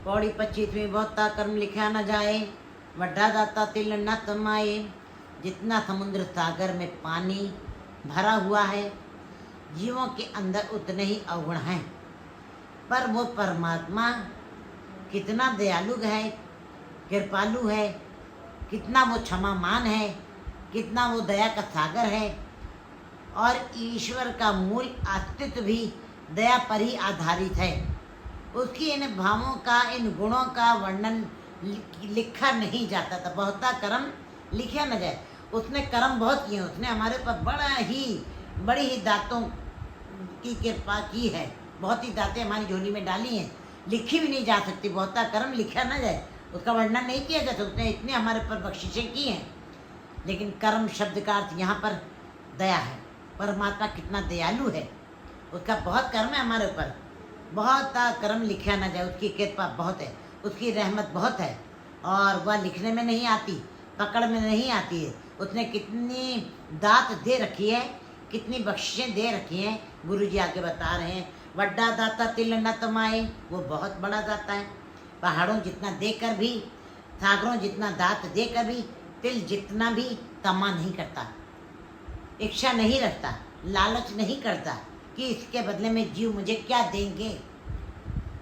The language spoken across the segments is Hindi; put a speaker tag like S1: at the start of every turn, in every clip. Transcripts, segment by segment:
S1: पौड़ी 25 में बहुता कर्म लिखा न जाए, वड्डा दाता तिल न तमाए। जितना समुद्र सागर में पानी भरा हुआ है, जीवों के अंदर उतने ही अवगुण हैं, पर वो परमात्मा कितना दयालु है, कृपालु है, कितना वो क्षमामान है, कितना वो दया का सागर है। और ईश्वर का मूल अस्तित्व भी दया पर ही आधारित है। उसकी इन भावों का, इन गुणों का वर्णन लिखा नहीं जाता था। बहुता कर्म लिखा न जाए। उसने कर्म बहुत किए, उसने हमारे पर बड़ी ही दातों की कृपा की है। बहुत ही दातें हमारी झोली में डाली हैं, लिखी भी नहीं जा सकती। बहुता कर्म लिखा न जाए, उसका वर्णन नहीं किया जा सकता। उसने इतने हमारे पर बख्शिशें की हैं। लेकिन कर्म शब्द का अर्थ यहाँ पर दया है। परमात्मा कितना दयालु है, उसका बहुत कर्म है हमारे ऊपर। बहुत कर्म लिखा ना जाए, उसकी कृपा बहुत है, उसकी रहमत बहुत है। और वह लिखने में नहीं आती, पकड़ में नहीं आती है। उसने कितनी दात दे रखी है, कितनी बख्शिशें दे रखी हैं। गुरु जी आगे बता रहे हैं, वड्डा दाता तिल न तमाए। वो बहुत बड़ा दाता है। पहाड़ों जितना देकर भी, सागरों जितना दात देकर भी, तिल जितना भी तमा नहीं करता, इच्छा नहीं रखता, लालच नहीं करता कि इसके बदले में जीव मुझे क्या देंगे।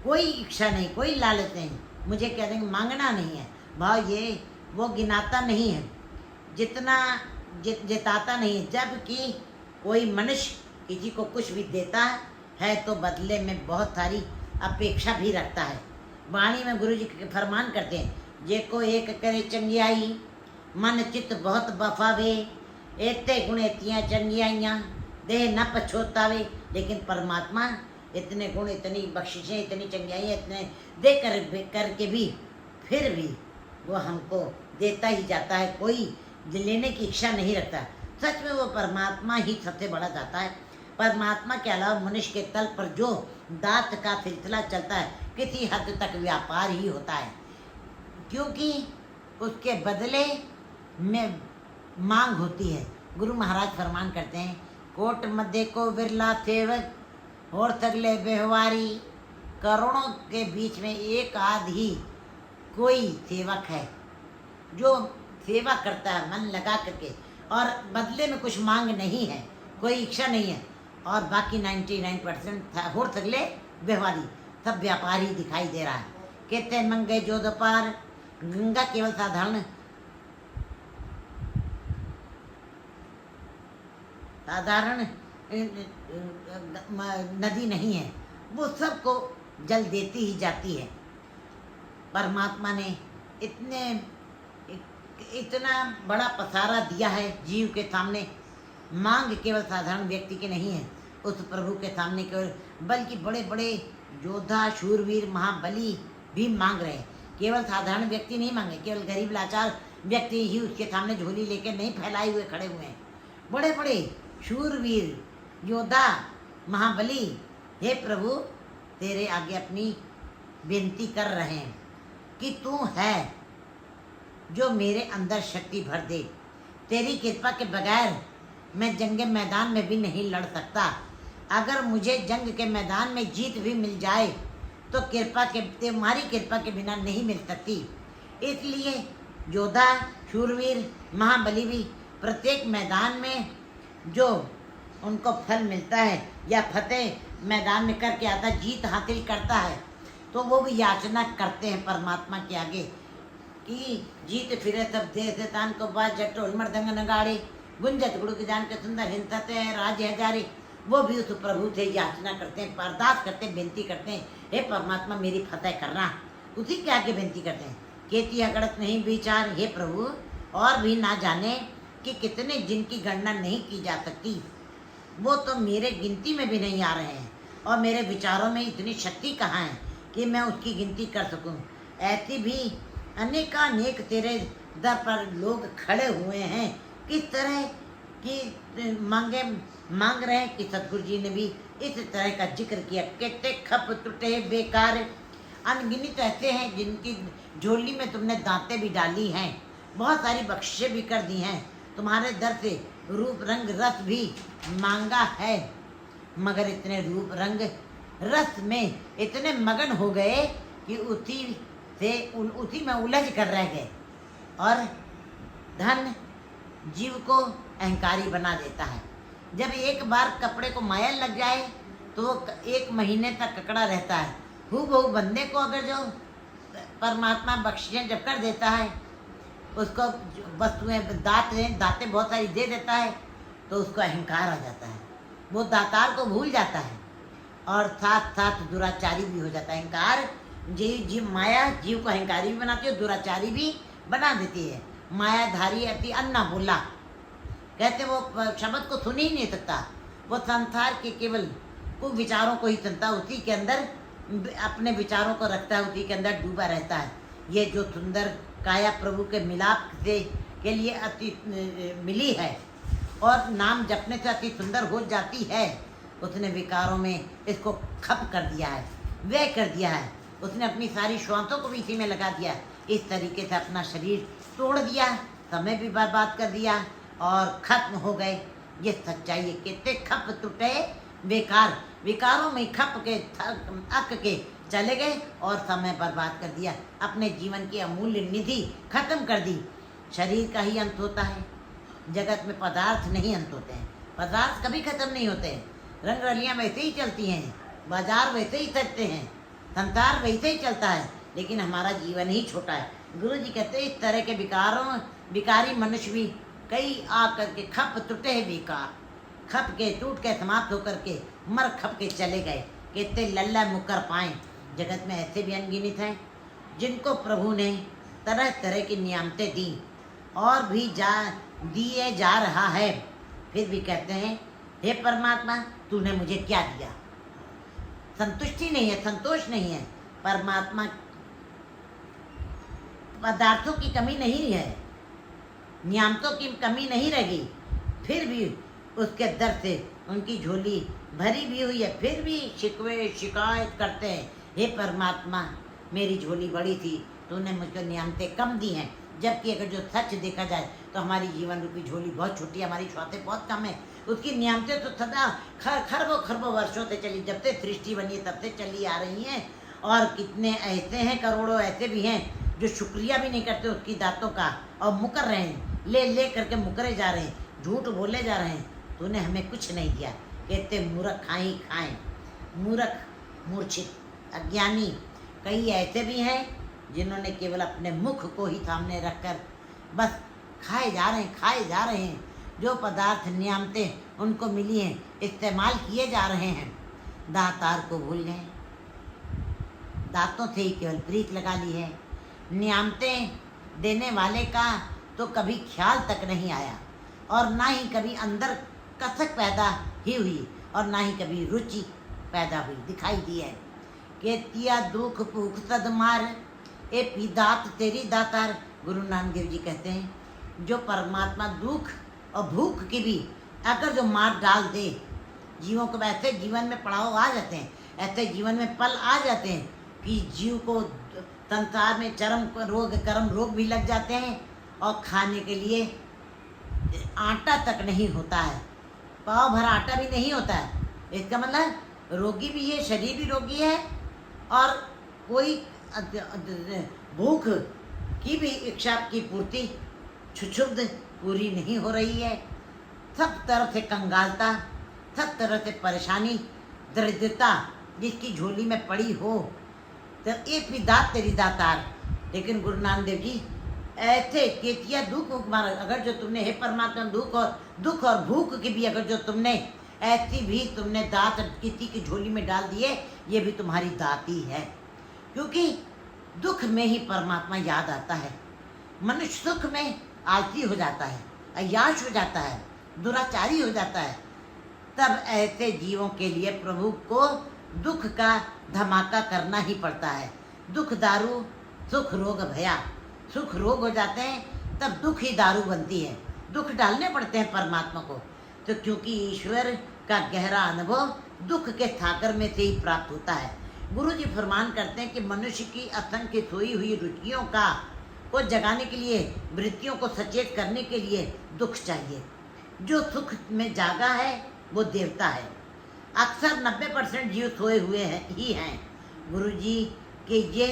S1: कोई इच्छा नहीं, कोई लालच नहीं, मुझे क्या देंगे, मांगना नहीं है भाव। ये वो गिनाता नहीं है, जितना जिताता नहीं है। जबकि कोई मनुष्य किसी को कुछ भी देता है तो बदले में बहुत सारी अपेक्षा भी रखता है। वाणी में गुरु जी फरमान करते हैं, जे को एक करे चंगियाई, मन चित्त बहुत बफावे। एते गुण एतियाँ चंगियाइयाँ, देह न पछोतावे। लेकिन परमात्मा इतने गुण, इतनी बख्शिशें, इतनी चंगियाइयाँ इतने दे करके भी फिर भी वो हमको देता ही जाता है। कोई लेने की इच्छा नहीं रखता। सच में वो परमात्मा ही सबसे बड़ा दाता है। परमात्मा के अलावा मनुष्य के तल पर जो दात का सिलसिला चलता है, किसी हद तक व्यापार ही होता है, क्योंकि उसके बदले में मांग होती है। गुरु महाराज फरमान करते हैं, कोट मध्य को बिरला सेवक और तगले व्यवहारी। करोड़ों के बीच में एक आध ही कोई सेवक है जो सेवा करता है मन लगा करके, और बदले में कुछ मांग नहीं है, कोई इच्छा नहीं है। और बाकी 99% होर तगले व्यवहारी, सब व्यापारी दिखाई दे रहा है। कहते हैं मंगे जो दोपार, गंगा केवल साधारण नदी नहीं है, वो सबको जल देती ही जाती है। परमात्मा ने इतना बड़ा पसारा दिया है जीव के सामने। मांग केवल साधारण व्यक्ति की नहीं है उस प्रभु के सामने केवल, बल्कि बड़े बड़े योद्धा, शूरवीर, महाबली भी मांग रहे हैं। केवल साधारण व्यक्ति नहीं मांगे, केवल गरीब लाचार व्यक्ति ही उसके सामने झोली लेकर नहीं फैलाए हुए खड़े हुए हैं। बड़े बड़े शूरवीर, योद्धा, महाबली, हे प्रभु तेरे आगे अपनी विनती कर रहे हैं कि तू है जो मेरे अंदर शक्ति भर दे। तेरी कृपा के बगैर मैं जंग मैदान में भी नहीं लड़ सकता। अगर मुझे जंग के मैदान में जीत भी मिल जाए तो तुम्हारी कृपा के बिना नहीं मिल सकती। इसलिए योद्धा, शूरवीर, महाबली भी प्रत्येक मैदान में जो उनको फल मिलता है या फतेह मैदान में करके आता, जीत हासिल करता है, तो वो भी याचना करते हैं परमात्मा के आगे कि जीत फिरे सब देश तान को बाज जटोल मर्दंग नगाड़े, गुंजत गुरु की जान के सुंदर हिंसते हैं राज्य हजारे। वो भी उस प्रभु से याचना करते हैं, अरदास करते हैं, विनती करते हैं, हे परमात्मा मेरी फतेह करना। उसी के आगे विनती करते हैं। खेती अगड़त नहीं विचार, हे प्रभु और भी ना जाने कि कितने जिनकी गणना नहीं की जा सकती, वो तो मेरे गिनती में भी नहीं आ रहे हैं। और मेरे विचारों में इतनी शक्ति कहाँ है कि मैं उसकी गिनती कर सकूं। ऐसी भी अनेकानेक तेरे दर पर लोग खड़े हुए हैं, किस तरह की मांग रहे हैं कि सतगुरु जी ने भी इस तरह का जिक्र किया। कितने खप टूटे बेकार, अनगिनत ऐसे हैं जिनकी झोली में तुमने दांतें भी डाली हैं, बहुत सारी बख्शिशें भी कर दी हैं, तुम्हारे दर से रूप रंग रस भी मांगा है, मगर इतने रूप रंग रस में इतने मगन हो गए कि उसी में उलझ कर रह गए। और धन जीव को अहंकारी बना देता है। जब एक बार कपड़े को माया लग जाए तो वो 1 महीने तक ककड़ा रहता है। हूबहू बंदे को अगर जो परमात्मा बख्शिशें जब कर देता है, उसको वस्तुएं दातें बहुत सारी दे देता है, तो उसको अहंकार आ जाता है। वो दातार को भूल जाता है और साथ साथ दुराचारी भी हो जाता है। अहंकार जीव माया जीव को अहंकारी भी बनाती है, दुराचारी भी बना देती है। मायाधारी अति अन्ना बोला, कहते वो शब्द को सुन ही नहीं सकता, वो संसार के केवल कुछ विचारों को ही सुनता, उसी के अंदर अपने विचारों को रखता है, उसी के अंदर डूबा रहता है। ये जो सुंदर काया प्रभु के मिलाप से के लिए अति मिली है और नाम जपने से अति सुंदर हो जाती है, उसने विकारों में इसको खप कर दिया है, व्यय कर दिया है। उसने अपनी सारी श्वासों को भी इसी में लगा दिया। इस तरीके से अपना शरीर तोड़ दिया, समय भी बर्बाद कर दिया और खत्म हो गए। ये सच्चाई है। कितने खप टूटे बेकार, विकारों में खप के अक के चले गए और समय बर्बाद कर दिया। अपने जीवन की अमूल्य निधि खत्म कर दी। शरीर का ही अंत होता है, जगत में पदार्थ नहीं अंत होते हैं। पदार्थ कभी खत्म नहीं होते हैं। रंग रलियाँ वैसे ही चलती हैं, बाजार वैसे ही चलते हैं, संसार वैसे ही चलता है, लेकिन हमारा जीवन ही छोटा है। गुरु जी कहते हैं इस तरह के विकारी मनुष्य भी कई आकर के खप टूटे हैं बेकार, खप के टूट के समाप्त होकर के मर खप के चले गए। कितने लल्ला मुकर पाए। जगत में ऐसे भी अनगिनत हैं जिनको प्रभु ने तरह तरह की नियामतें दी और भी दिए जा रहा है, फिर भी कहते हैं हे परमात्मा तूने मुझे क्या दिया। संतुष्टि नहीं है, संतोष नहीं है। परमात्मा पदार्थों की कमी नहीं है, नियामतों की कमी नहीं रहेगी, फिर भी उसके दर से उनकी झोली भरी भी हुई है, फिर भी शिकवे शिकायत करते हैं हे परमात्मा मेरी झोली बड़ी थी, तूने मुझको नियामतें कम दी हैं। जबकि अगर जो सच देखा जाए तो हमारी जीवन रूपी झोली बहुत छोटी है, हमारी श्वासें बहुत कम है। उसकी नियामतें तो सदा खरबों खरबों वर्षों से चली, जब से सृष्टि बनी है तब से चली आ रही हैं। और कितने ऐसे हैं, करोड़ों ऐसे भी हैं जो शुक्रिया भी नहीं करते उसकी दातों का और मुकर रहे हैं, ले करके मुकरे जा रहे हैं, झूठ बोले जा रहे हैं। तूने हमें कुछ नहीं दिया। कहते मूर्ख खाएं, मूर्ख मूर्छित अज्ञानी कई ऐसे भी हैं जिन्होंने केवल अपने मुख को ही सामने रखकर बस खाए जा रहे हैं। जो पदार्थ नियामतें उनको मिली हैं इस्तेमाल किए जा रहे हैं। दातार को भूल गए, दांतों से ही केवल प्रीत लगा ली है। नियामतें देने वाले का तो कभी ख्याल तक नहीं आया और ना ही कभी अंदर कसक पैदा ही हुई और ना ही कभी रुचि पैदा हुई दिखाई दी है। के तिया दुख भूख सद मार ए पिदात तेरी दातार। गुरु नानक देव जी कहते हैं जो परमात्मा दुख और भूख की भी अगर जो मार डाल दे जीवों को, ऐसे जीवन में पड़ाव आ जाते हैं, ऐसे जीवन में पल आ जाते हैं कि जीव को संसार में चरम रोग भी लग जाते हैं और खाने के लिए आटा तक नहीं होता है, पाव भर आटा भी नहीं होता है। इसका मतलब रोगी भी है, शरीर भी रोगी है और कोई भूख की भी इच्छा की पूर्ति क्षुब्ध पूरी नहीं हो रही है। सब तरह से कंगालता, सब तरह से परेशानी, दरिद्रता जिसकी झोली में पड़ी हो, तो एक भी दात तेरी दातार। लेकिन गुरु नानक देव जी ऐसे केतिया दुख मार, अगर जो तुमने हे परमात्मा दुख और भूख की भी अगर जो तुमने ऐसी भी तुमने दात किसी की झोली में डाल दिए, ये भी तुम्हारी दात ही है। क्योंकि दुख में ही परमात्मा याद आता है। मनुष्य सुख में आलसी हो जाता है, अय्याश हो जाता है, दुराचारी हो जाता है। तब ऐसे जीवों के लिए प्रभु को दुख का धमाका करना ही पड़ता है। दुख दारू सुख रोग भया, सुख रोग हो जाते हैं तब दुख ही दारू बनती है। दुख डालने पड़ते हैं परमात्मा को, तो क्योंकि ईश्वर का गहरा अनुभव दुख के सागर में से ही प्राप्त होता है। गुरु जी फरमान करते हैं कि मनुष्य की असंख्य सोई हुई रुचियों को जगाने के लिए, वृत्तियों को सचेत करने के लिए दुख चाहिए। जो सुख में जागा है वो देवता है। अक्सर 90% जीव सोए हुए ही हैं। गुरु जी कि ये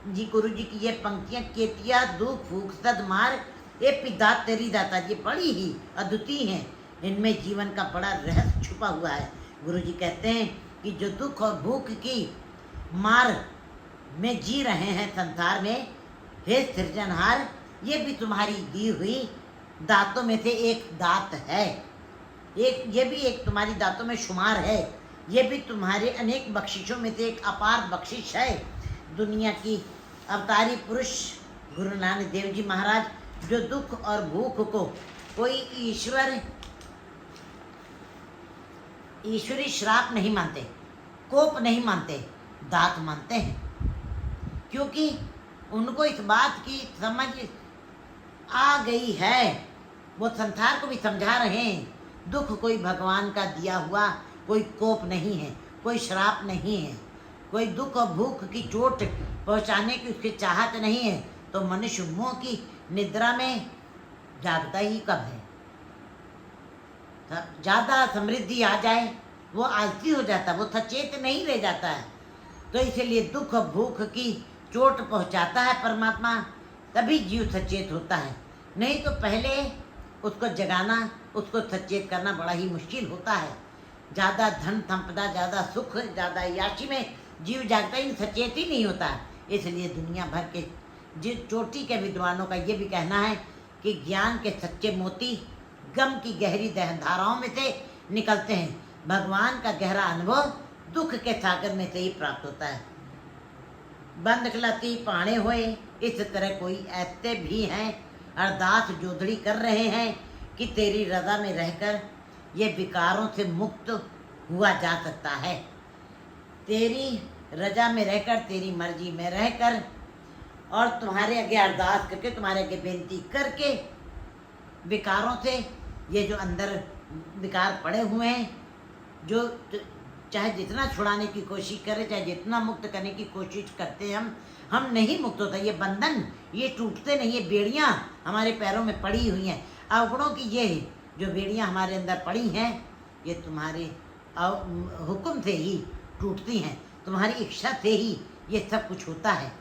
S1: जी गुरु जी की ये पंक्तियाँ, केतिया दुख भूख सद मार ये पिता तेरी दाता, ये बड़ी ही अद्वितीय हैं। इनमें जीवन का बड़ा रहस्य छुपा हुआ है। गुरु जी कहते हैं कि जो दुख और भूख की मार में जी रहे हैं संसार में, हे सृजनहार, ये भी तुम्हारी दी हुई दातों में से एक दात है। ये भी एक तुम्हारी दातों में शुमार है। ये भी तुम्हारे अनेक बख्शिशों में से एक अपार बख्शिश है। दुनिया की अवतारी पुरुष गुरु नानक देव जी महाराज, जो दुख और भूख को कोई ईश्वरी श्राप नहीं मानते, कोप नहीं मानते, दात मानते हैं। क्योंकि उनको इस बात की समझ आ गई है, वो संसार को भी समझा रहे हैं, दुख कोई भगवान का दिया हुआ कोई कोप नहीं है, कोई श्राप नहीं है, कोई दुख और भूख की चोट पहुंचाने की उसकी चाहत नहीं है। तो मनुष्य मोह की निद्रा में जागता ही कब है? ज़्यादा समृद्धि आ जाए वो आलसी हो जाता है, वो सचेत नहीं रह जाता है। तो इसलिए दुख और भूख की चोट पहुंचाता है परमात्मा, तभी जीव सचेत होता है। नहीं तो पहले उसको जगाना, उसको सचेत करना बड़ा ही मुश्किल होता है। ज़्यादा धन संपदा, ज़्यादा सुख, ज़्यादा याशी में जीव जागता ही सचेत ही नहीं होता। इसलिए दुनिया भर के जिस चोटी के विद्वानों का ये भी कहना है कि ज्ञान के सच्चे मोती गम की गहरी धाराओं में से निकलते हैं। भगवान का गहरा अनुभव दुख के सागर में से ही प्राप्त होता है। बंद खलती पाने हुए, इस तरह कोई ऐसे भी हैं अरदास जोदड़ी कर रहे हैं कि तेरी रज़ा में रहकर ये विकारों से मुक्त हुआ जा सकता है। तेरी रजा में रहकर, तेरी मर्जी में रहकर और तुम्हारे आगे अरदास करके, तुम्हारे आगे बेनती करके विकारों से, ये जो अंदर विकार पड़े हुए हैं, जो चाहे जितना छुड़ाने की कोशिश करें, चाहे जितना मुक्त करने की कोशिश करते हैं हम नहीं मुक्त होता। ये बंधन ये टूटते नहीं, ये बेड़ियाँ हमारे पैरों में पड़ी हुई हैं। अवगुणों की ये जो बेड़ियाँ हमारे अंदर पड़ी हैं, ये तुम्हारे हुक्म से ही टूटती हैं, तुम्हारी इच्छा से ही ये सब कुछ होता है।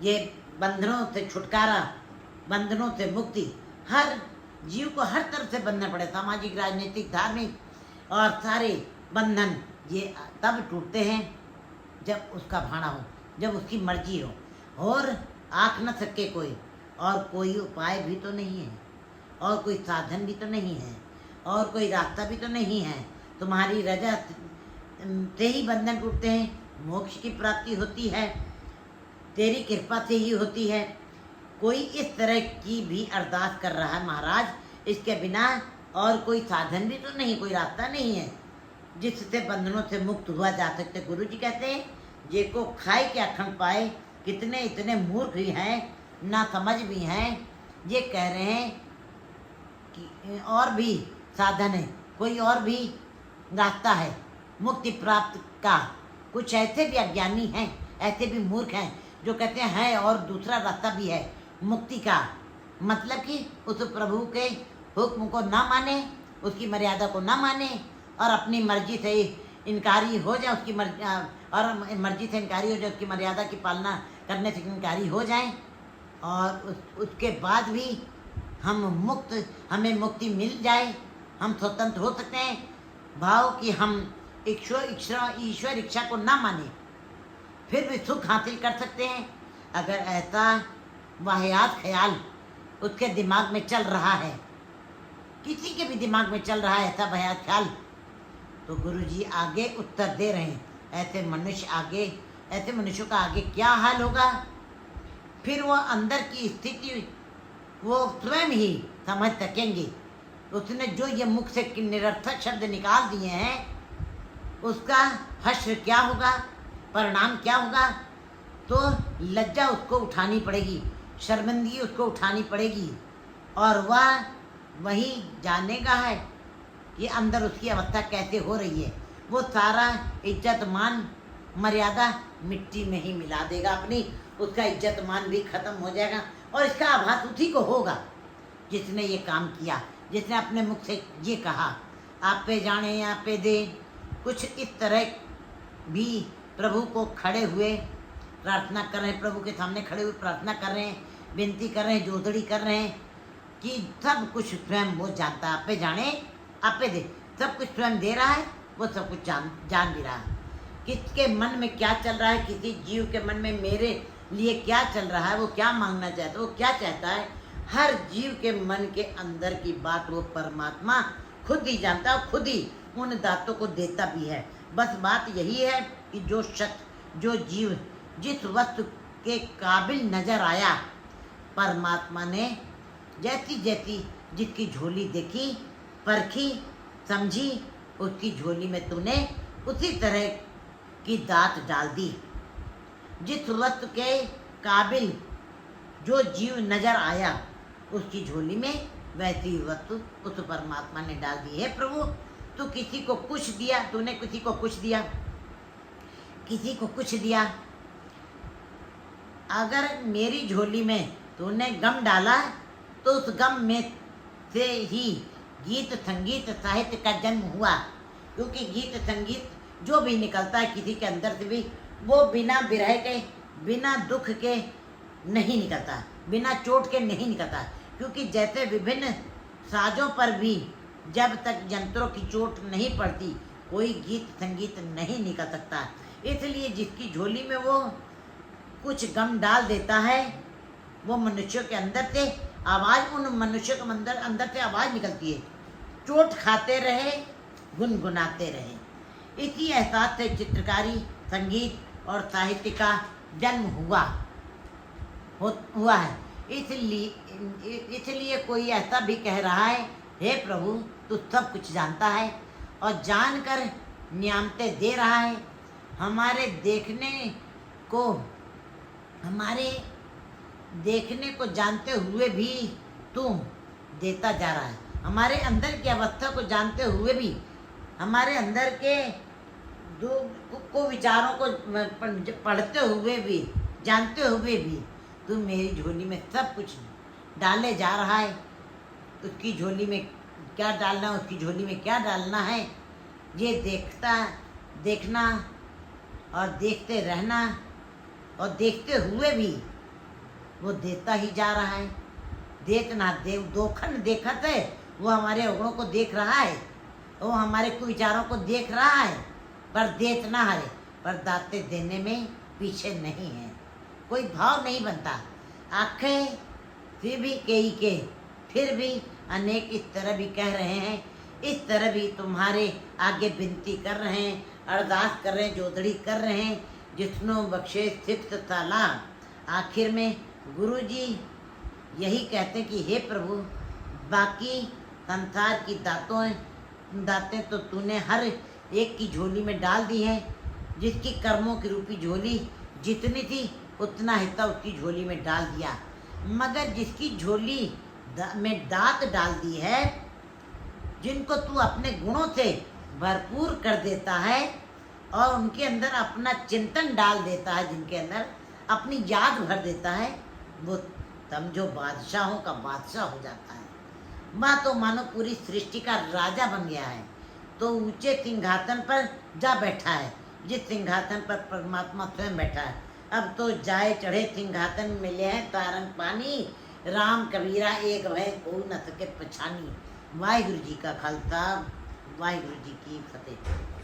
S1: ये बंधनों से छुटकारा, बंधनों से मुक्ति, हर जीव को हर तरफ से बंधन पड़े, सामाजिक, राजनीतिक, धार्मिक और सारे बंधन ये तब टूटते हैं जब उसका भाना हो, जब उसकी मर्जी हो। और आँख न सके कोई, और कोई उपाय भी तो नहीं है, और कोई साधन भी तो नहीं है, और कोई रास्ता भी तो नहीं है। तुम्हारी रजा से ही बंधन टूटते हैं, मोक्ष की प्राप्ति होती है, तेरी कृपा से ही होती है। कोई इस तरह की भी अरदास कर रहा है महाराज, इसके बिना और कोई साधन भी तो नहीं, कोई रास्ता नहीं है जिससे बंधनों से मुक्त हुआ जा सकते। गुरु जी कहते हैं, जे को खाए क्या खंड पाए, कितने इतने मूर्ख भी हैं, ना समझ भी हैं, ये कह रहे हैं कि और भी साधन है, कोई और भी रास्ता है मुक्ति प्राप्त का। कुछ ऐसे भी अज्ञानी हैं, ऐसे भी मूर्ख हैं जो कहते हैं है और दूसरा रास्ता भी है मुक्ति का। मतलब कि उस प्रभु के हुक्म को ना माने, उसकी मर्यादा को ना माने और अपनी मर्जी से इनकारी हो जाए, उसकी मर्जी से इनकारी हो जाए, उसकी मर्यादा की पालना करने से इनकारी हो जाए, और उसके बाद भी हमें मुक्ति मिल जाए, हम स्वतंत्र हो सकते हैं। भाव कि हम ईश्वर इच्छा को ना माने फिर भी सुख हासिल कर सकते हैं। अगर ऐसा वाहियात ख्याल उसके दिमाग में चल रहा है, किसी के भी दिमाग में चल रहा है ऐसा वाहियात ख्याल, तो गुरु जी आगे उत्तर दे रहे हैं, ऐसे मनुष्यों का आगे क्या हाल होगा। फिर वो अंदर की स्थिति वो स्वयं ही समझ सकेंगे। उसने जो ये मुख से निरर्थक शब्द निकाल दिए हैं, उसका हश्र क्या होगा, परिणाम क्या होगा। तो लज्जा उसको उठानी पड़ेगी, शर्मिंदगी उसको उठानी पड़ेगी, और वह वही जानेगा है कि अंदर उसकी अवस्था कैसे हो रही है। वो सारा इज्जत मान मर्यादा मिट्टी में ही मिला देगा अपनी, उसका इज्जत मान भी खत्म हो जाएगा। और इसका आभास उसी को होगा जिसने ये काम किया, जिसने अपने मुख से ये कहा, आप पे जाने आप पे दे। कुछ इस तरह भी प्रभु को खड़े हुए प्रार्थना कर रहे हैं, प्रभु के सामने खड़े हुए प्रार्थना कर रहे हैं, विनती कर रहे हैं, जोदड़ी कर रहे हैं कि सब कुछ स्वयं वो जानता है। आपे जाने आपे दे, सब कुछ स्वयं दे रहा है, वो सब कुछ जान भी रहा है। किसके मन में क्या चल रहा है, किसी जीव के मन में मेरे लिए क्या चल रहा है, वो क्या मांगना चाहता है, वो क्या चाहता है, हर जीव के मन के अंदर की बात वो परमात्मा खुद ही जानता है, खुद ही उन दातों को देता भी है। बस बात यही है कि जो शख्स, जो जीव जिस वस्तु के काबिल नजर आया, परमात्मा ने जैसी जैसी जिसकी झोली देखी, परखी, समझी, उसकी झोली में तूने उसी तरह की दात डाल दी। जिस वस्तु के काबिल जो जीव नजर आया, उसकी झोली में वैसी वस्तु उस परमात्मा ने डाल दी है। प्रभु तू किसी को कुछ दिया, तूने किसी को कुछ दिया, किसी को कुछ दिया। अगर मेरी झोली में तूने गम डाला तो उस गम में से ही गीत संगीत साहित्य का जन्म हुआ। क्योंकि गीत संगीत जो भी निकलता है किसी के अंदर से भी, वो बिना विरह के, बिना दुख के नहीं निकलता, बिना चोट के नहीं निकलता। क्योंकि जैसे विभिन्न साजों पर भी जब तक यंत्रों की चोट नहीं पड़ती, कोई गीत संगीत नहीं निकल सकता। इसलिए जिसकी झोली में वो कुछ गम डाल देता है, वो मनुष्यों के अंदर से आवाज़, उन मनुष्यों के अंदर से आवाज़ निकलती है, चोट खाते रहे, गुनगुनाते रहे। इसी एहसास से चित्रकारी, संगीत और साहित्य का जन्म हुआ है। इसलिए कोई ऐसा भी कह रहा है, हे प्रभु तू सब कुछ जानता है और जानकर नियामतें दे रहा है। हमारे देखने को जानते हुए भी तू देता जा रहा है। हमारे अंदर की अवस्था को जानते हुए भी, हमारे अंदर के विचारों को पढ़ते हुए भी, जानते हुए भी तू मेरी झोली में सब कुछ डाले जा रहा है। उसकी झोली में क्या डालना, उसकी झोली में क्या डालना है, ये देखना और देखते रहना, और देखते हुए भी वो देता ही जा रहा है। देखना दोखन देखत है, वो हमारे अवगुणों को देख रहा है, वो हमारे कुविचारों को देख रहा है, पर देत ना हरे, पर दाते देने में पीछे नहीं है। कोई भाव नहीं बनता। आंखें फिर भी कई के, फिर भी अनेक इस तरह भी कह रहे हैं, इस तरह भी तुम्हारे आगे विनती कर रहे हैं, अरदास कर रहे हैं, जोदड़ी कर रहे हैं, जिसनो बख्शे सिक्त ताला। आखिर में गुरु जी यही कहते कि हे प्रभु, बाकी संसार की दातें तो तूने हर एक की झोली में डाल दी है। जिसकी कर्मों की रूपी झोली जितनी थी उतना हिस्सा उसकी झोली में डाल दिया। मगर जिसकी झोली में दात डाल दी है, जिनको तू अपने गुणों से भरपूर कर देता है और उनके अंदर अपना चिंतन डाल देता है, जिनके अंदर अपनी याद भर देता है, वो समझो बादशाहों का बादशाह हो जाता है। वह तो मानो पूरी सृष्टि का राजा बन गया है, तो ऊंचे सिंहासन पर जा बैठा है, जिस सिंहासन पर परमात्मा स्वयं बैठा है। अब तो जाए चढ़े सिंहासन मिले हैं तारंग पानी, राम कबीरा एक भय को न सके पछानी। वाहिगुरु जी का खालसा, वाहिगुरु जी की फतेह।